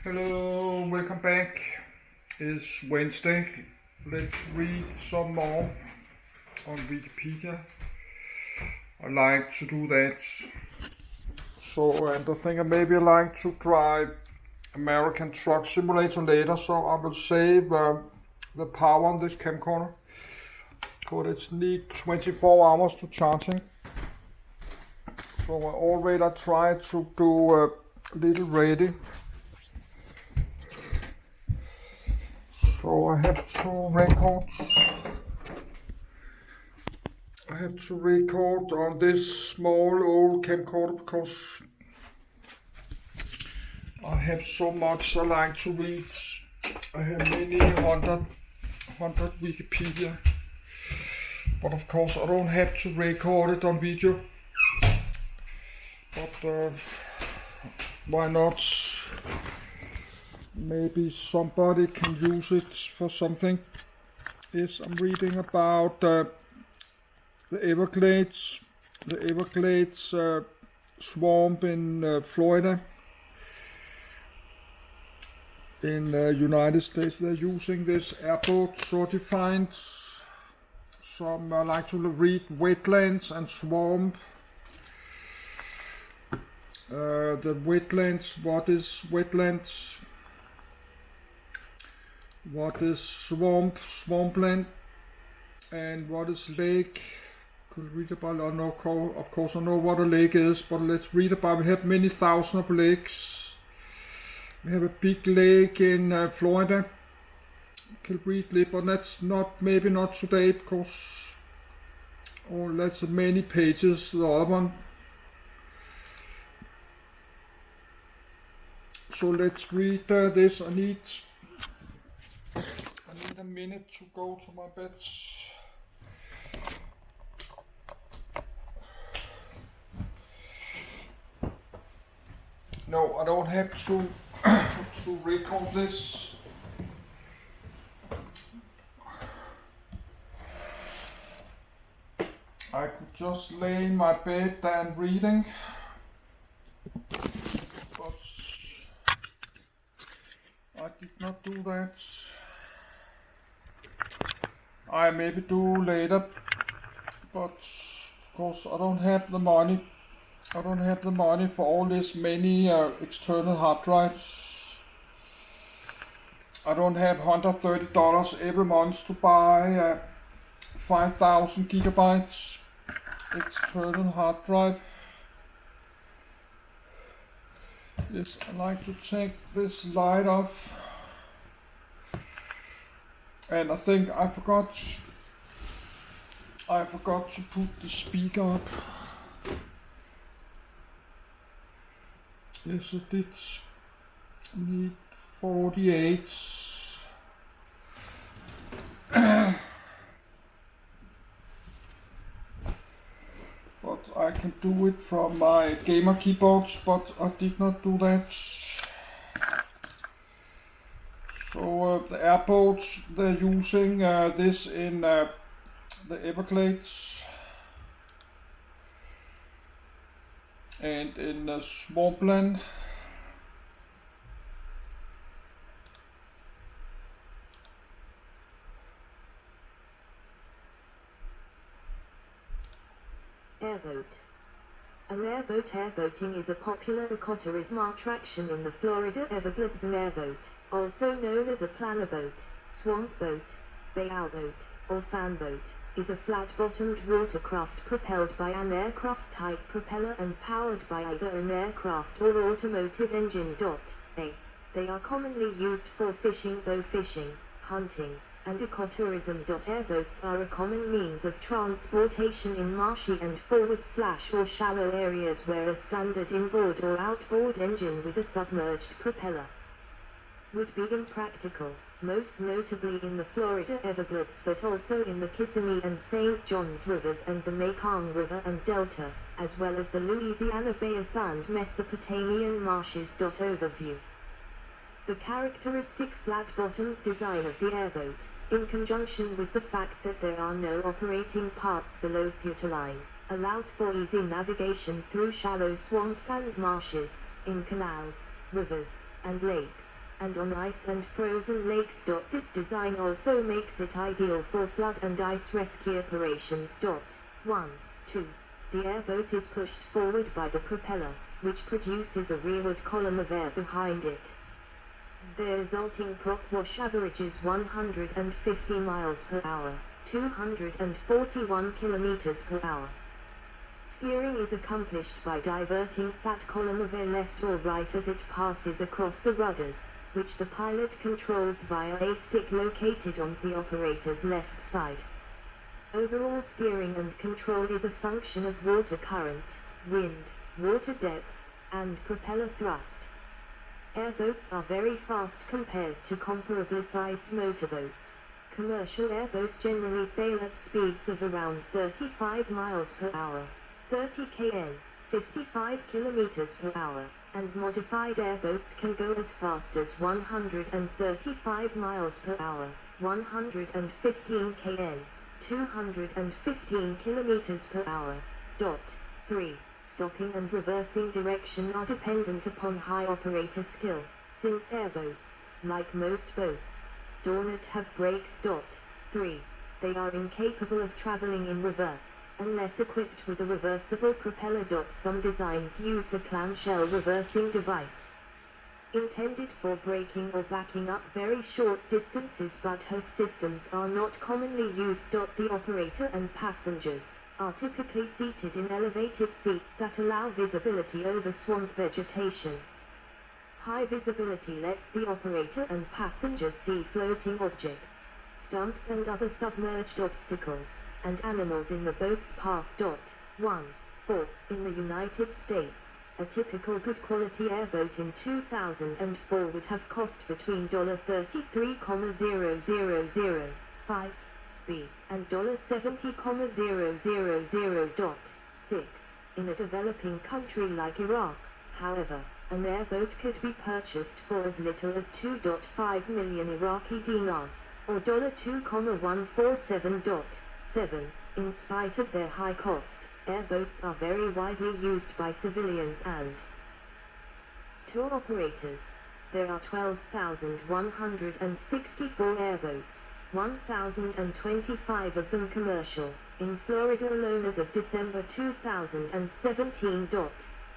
Hello, welcome back. It's Wednesday. Let's read some more on Wikipedia. I like to do that. And I think I maybe like to try American Truck Simulator later, so I will save the power on this camcorder. Because it needs 24 hours to charging. So I already tried to do a little ready. So I have to record on this small old camcorder because I have so much I like to read. I have many hundred Wikipedia, but of course I don't have to record it on video. But why not? Maybe somebody can use it for something. Yes, I'm reading about the Everglades. The Everglades swamp in Florida. In the United States, they're using this Airboat certified. Some like to read wetlands and swamp. The wetlands. What is wetlands? What is swampland, and what is lake? Could read about. I know, of course, I know what a lake is, but let's read about. We have many thousands of lakes. We have a big lake in Florida. Could read it, but that's maybe not today because that's many pages. The other one. So let's read this. I need a minute to go to my bed. No, I don't have to record this. I could just lay in my bed and reading. But I did not do that. I maybe do later, but of course I don't have the money. I don't have the money for all this many external hard drives. I don't have $130 every month to buy 5,000 gigabytes external hard drive. Yes, I like to take this light off. And I think I forgot to put the speaker up. Yes, I did need 48. But I can do it from my gamer keyboards, but I did not do that. So the airboats, they're using this in the Everglades and in swampland. Airboat. An airboating is a popular ecotourism attraction in the Florida Everglades. An airboat, also known as a planner boat, swamp boat, boat, or fan boat, is a flat-bottomed watercraft propelled by an aircraft-type propeller and powered by either an aircraft or automotive engine. They are commonly used for fishing, bow fishing, hunting, and ecotourism. Airboats are a common means of transportation in marshy and forward/or shallow areas where a standard inboard or outboard engine with a submerged propeller would be impractical, most notably in the Florida Everglades, but also in the Kissimmee and St. Johns rivers and the Mekong River and Delta, as well as the Louisiana Basin and Mesopotamian marshes. Overview. The characteristic flat-bottomed design of the airboat, in conjunction with the fact that there are no operating parts below fuselage, allows for easy navigation through shallow swamps and marshes, in canals, rivers, and lakes, and on ice and frozen lakes. This design also makes it ideal for flood and ice rescue operations. 1. 2. The airboat is pushed forward by the propeller, which produces a rearward column of air behind it. The resulting prop wash averages 150 miles per hour, 241 kilometers per hour. Steering is accomplished by diverting that column of air left or right as it passes across the rudders, which the pilot controls via a stick located on the operator's left side. Overall steering and control is a function of water current, wind, water depth, and propeller thrust. Airboats are very fast compared to comparably sized motorboats. Commercial airboats generally sail at speeds of around 35 miles per hour, 30 km, 55 kilometers per hour, and modified airboats can go as fast as 135 miles per hour, 115 km, 215 kilometers per hour. 3. Stopping and reversing direction are dependent upon high operator skill, since airboats, like most boats, do not have brakes. 3. They are incapable of traveling in reverse, unless equipped with a reversible propeller. Some designs use a clamshell reversing device, intended for braking or backing up very short distances, but her systems are not commonly used. The operator and passengers are typically seated in elevated seats that allow visibility over swamp vegetation. High visibility lets the operator and passengers see floating objects, stumps and other submerged obstacles, and animals in the boat's path. 1. 4. In the United States, a typical good quality airboat in 2004 would have cost between $33,000 and $70,000. 6. In a developing country like Iraq, however, an airboat could be purchased for as little as 2.5 million Iraqi dinars, or $2,147.7. In spite of their high cost, airboats are very widely used by civilians and tour operators. There are 12,164 airboats, 1,025 of them commercial, in Florida alone as of December 2017.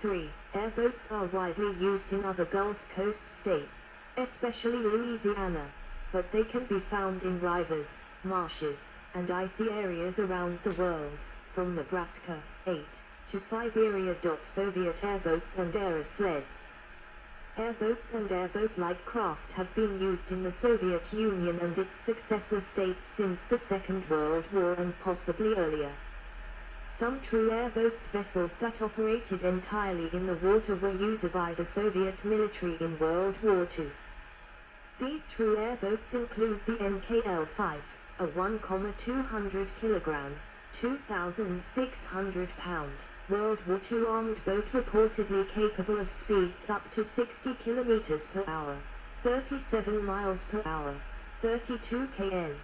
3. Airboats are widely used in other Gulf Coast states, especially Louisiana, but they can be found in rivers, marshes, and icy areas around the world, from Nebraska, 8, to Siberia. Soviet airboats and aerosleds. Airboats and airboat-like craft have been used in the Soviet Union and its successor states since the Second World War and possibly earlier. Some true airboats vessels that operated entirely in the water were used by the Soviet military in World War II. These true airboats include the NKL-5, a 1,200 kg, 2,600 pound, World War II armed boat reportedly capable of speeds up to 60 km per hour, 37 miles per hour, 32 km.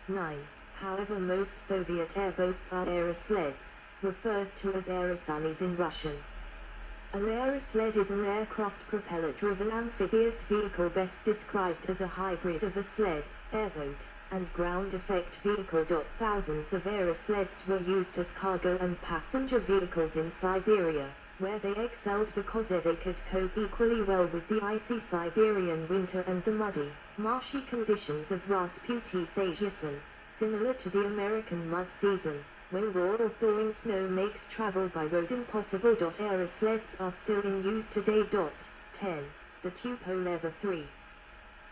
9. However, most Soviet airboats are aerosleds, referred to as aerosanis in Russian. An aerosled is an aircraft propeller-driven amphibious vehicle best described as a hybrid of a sled, airboat, and ground effect vehicle. Thousands of aerosleds were used as cargo and passenger vehicles in Siberia, where they excelled because they could cope equally well with the icy Siberian winter and the muddy, marshy conditions of Rasputin, similar to the American mud season, when raw or thawing snow makes travel by road impossible. Aerosleds are still in use today. 10. The Tupolev 3.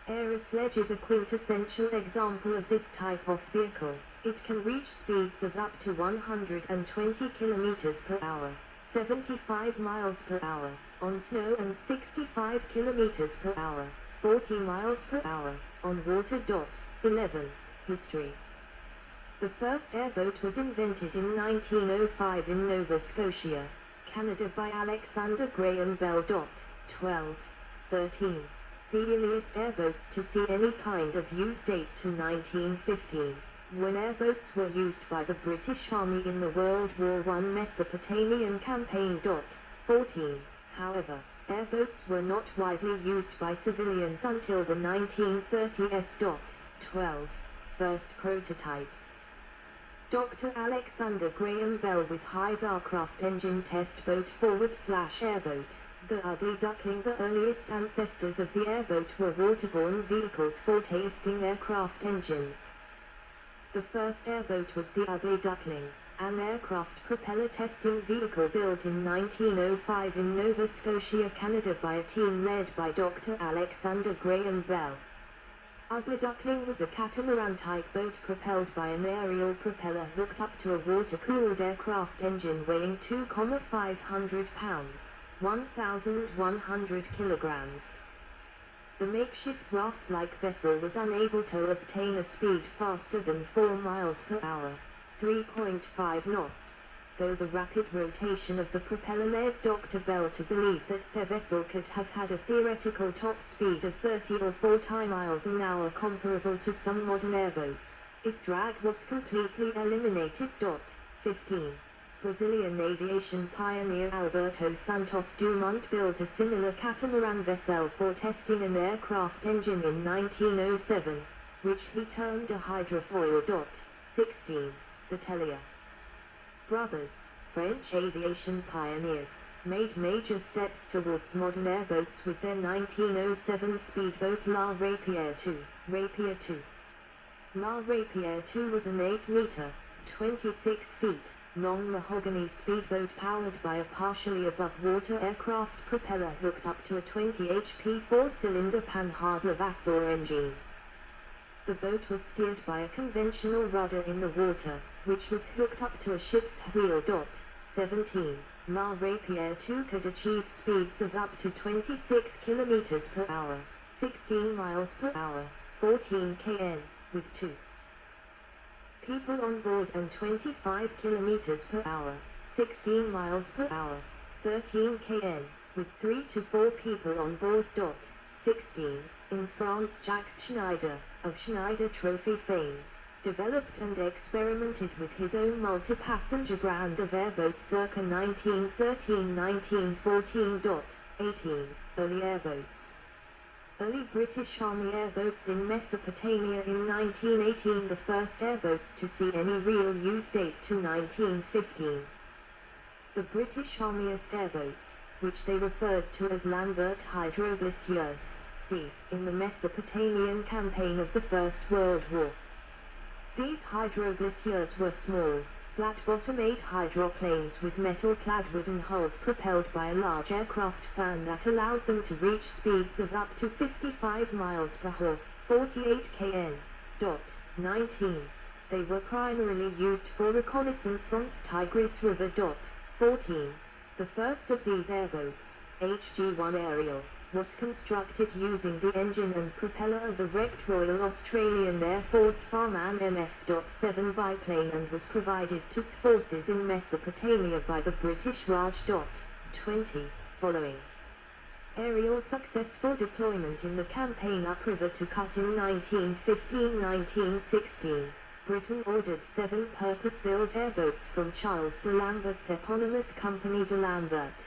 Aerosled is a quintessential example of this type of vehicle. It can reach speeds of up to 120 km per hour, 75 miles per hour, on snow and 65 km per hour, 40 miles per hour, on water. 11. History. The first airboat was invented in 1905 in Nova Scotia, Canada by Alexander Graham Bell. 12. 13. The earliest airboats to see any kind of use date to 1915, when airboats were used by the British Army in the World War I Mesopotamian campaign. 14. However, airboats were not widely used by civilians until the 1930s. 12. First prototypes. Dr. Alexander Graham Bell with High's aircraft engine test boat /airboat. The Ugly Duckling. The earliest ancestors of the airboat were waterborne vehicles for testing aircraft engines. The first airboat was the Ugly Duckling, an aircraft propeller testing vehicle built in 1905 in Nova Scotia, Canada by a team led by Dr. Alexander Graham Bell. Ugly Duckling was a catamaran-type boat propelled by an aerial propeller hooked up to a water-cooled aircraft engine weighing 2,500 pounds, 1,100 kilograms. The makeshift raft-like vessel was unable to obtain a speed faster than 4 miles per hour, 3.5 knots, though the rapid rotation of the propeller led Dr. Bell to believe that the vessel could have had a theoretical top speed of 30 or 40 miles an hour, comparable to some modern airboats, if drag was completely eliminated. 15. Brazilian aviation pioneer Alberto Santos Dumont built a similar catamaran vessel for testing an aircraft engine in 1907, which he termed a hydrofoil. 16. The Tellier brothers, French aviation pioneers, made major steps towards modern airboats with their 1907 speedboat La Rapier II. Rapier II. La Rapier II was an 8-meter, 26 feet, long mahogany speedboat powered by a partially above-water aircraft propeller hooked up to a 20 HP 4-cylinder Panhard-Levasseur engine. The boat was steered by a conventional rudder in the water, which was hooked up to a ship's wheel. 17. La Rapier II could achieve speeds of up to 26 kilometers per hour, 16 miles per hour, 14 km, with 2 people on board, and 25 kilometers per hour, 16 miles per hour, 13 km, with 3 to 4 people on board. 16. In France, Jacques Schneider, of Schneider Trophy fame, developed and experimented with his own multi-passenger brand of airboat circa 1913-1914. 18. Early airboats. Early British Army airboats in Mesopotamia in 1918. The first airboats to see any real use date to 1915. The British Army's airboats, which they referred to as Lambert hydroglaciers, in the Mesopotamian campaign of the First World War. These hydroglaciers were small, flat-bottomed hydroplanes with metal-clad wooden hulls propelled by a large aircraft fan that allowed them to reach speeds of up to 55 miles per hour, 48 km. 19. They were primarily used for reconnaissance on the Tigris River. 14. The first of these airboats, HG-1 Ariel, was constructed using the engine and propeller of the wrecked Royal Australian Air Force Farman MF.7 biplane and was provided to forces in Mesopotamia by the British Raj. 20. Following Ariel's successful deployment in the campaign upriver to Kut in 1915-1916, Britain ordered 7 purpose-built airboats from Charles de Lambert's eponymous company de Lambert.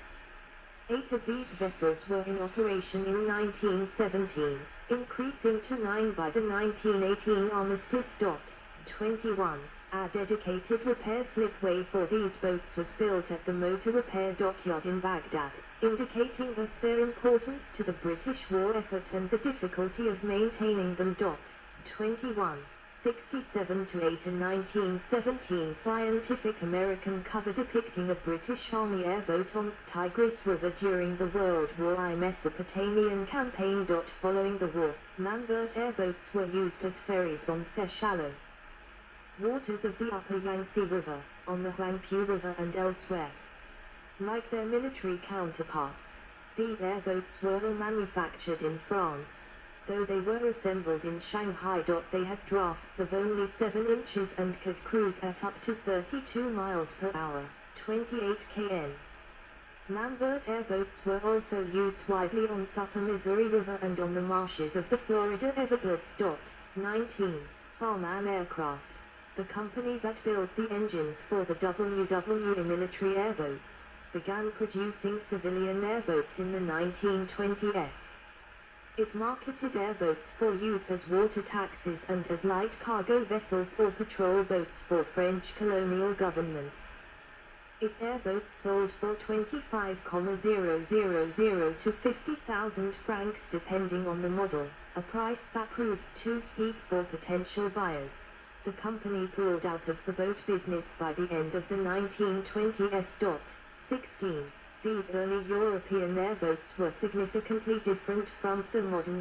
8 of these vessels were in operation in 1917, increasing to 9 by the 1918 armistice. 21. A dedicated repair slipway for these boats was built at the motor repair dockyard in Baghdad, indicating of their importance to the British war effort and the difficulty of maintaining them. 21. 67-8 A 1917 Scientific American cover depicting a British Army airboat on the Tigris River during the World War I Mesopotamian campaign. Following the war, Lambert airboats were used as ferries on the shallow waters of the upper Yangtze River, on the Huangpu River and elsewhere. Like their military counterparts, these airboats were all manufactured in France. Though they were assembled in Shanghai. They had drafts of only 7 inches and could cruise at up to 32 miles per hour, 28 km. Lambert airboats were also used widely on the upper Missouri River and on the marshes of the Florida Everglades. 19. Farman Aircraft, the company that built the engines for the WWA military airboats, began producing civilian airboats in the 1920s. It marketed airboats for use as water taxis and as light cargo vessels or patrol boats for French colonial governments. Its airboats sold for 25,000 to 50,000 francs depending on the model, a price that proved too steep for potential buyers. The company pulled out of the boat business by the end of the 1920s. 16. These early European airboats were significantly different from the modern